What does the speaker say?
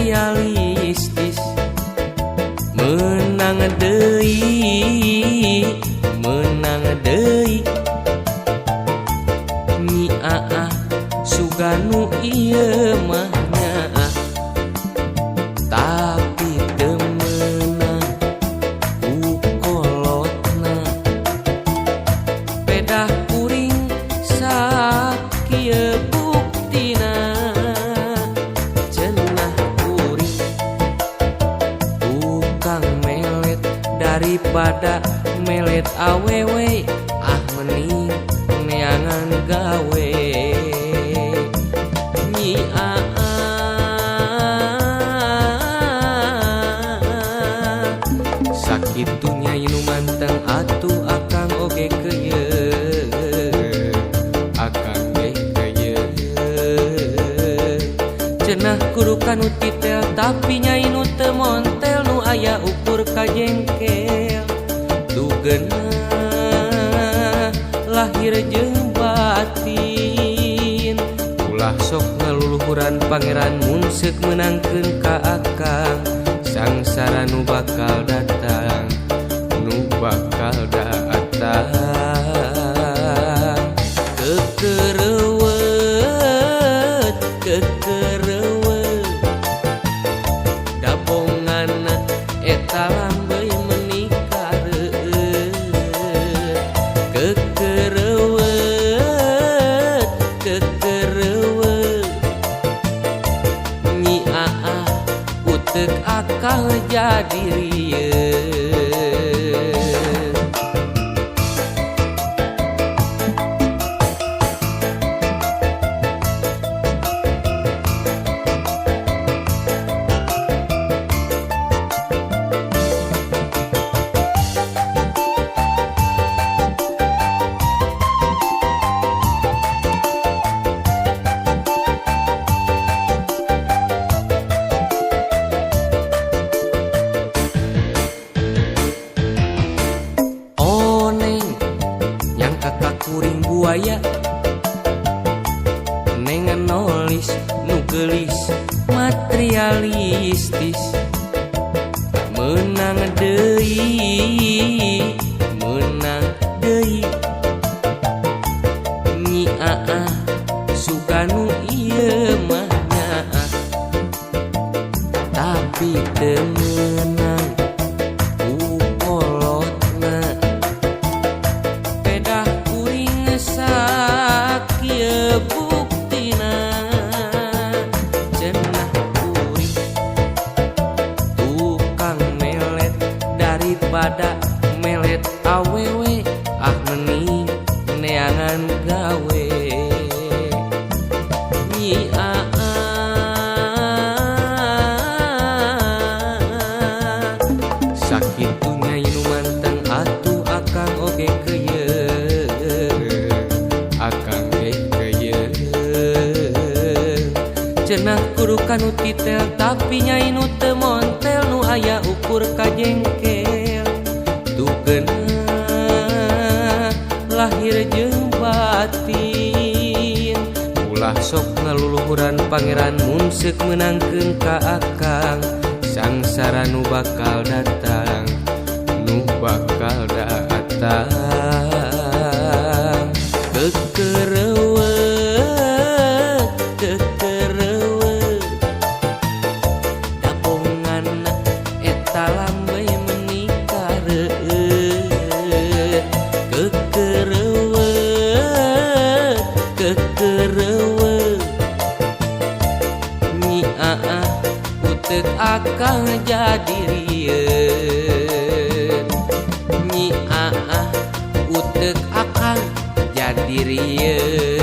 materialistis menang deui Nyi Aah suganu ieu mah nyaah tapi teu meunang ku kolotna pedah kuring sakieu buktina cenah kuring tukang melet daripada melet awewe ah mending neangan gawe Nyi Aah sakitunya inu manteng atuh akang oge keuyeuh akang ge keuyeuh cenah kudu kanu titel tapi nyai nu teu montel nu aya ukur kajengkel tugeunah lahir jeung batin ulah sok ngaluluhuran pangeran mun seuk menangkeun ka akang sangsara nu bakal datang kekereuweut dabongan eta lambeuy menikah kekereuweut Nyi Aah uteuk akal jadi rieu kuring buaya nengan nolis nu geulis materialistis menang deui Nyi Aah suganu ieu mah nyaah tapi teu meunang ku kolotna pedah sakieu buktina cenah kuring tukang melet daripada melet awewe ah mending neangan gawe Nyi Aah sakitunya inu manteng atuh akang oge keuyeuh akang ge keuyeuh cenah kudu kanu titel tapi nyai nu teu montel nu aya ukur kajengkel tugeunah lahir jeung batin ulah sok ngaluluhuran pangeran mun seuk menangkeun ka akang sangsara nu bakal datang kekereuweut dabongan eta lambeuy menikah kekereuweut Nyi Aah uteuk akang jadi rieu Nyi Aah uteuk akang jadi rieu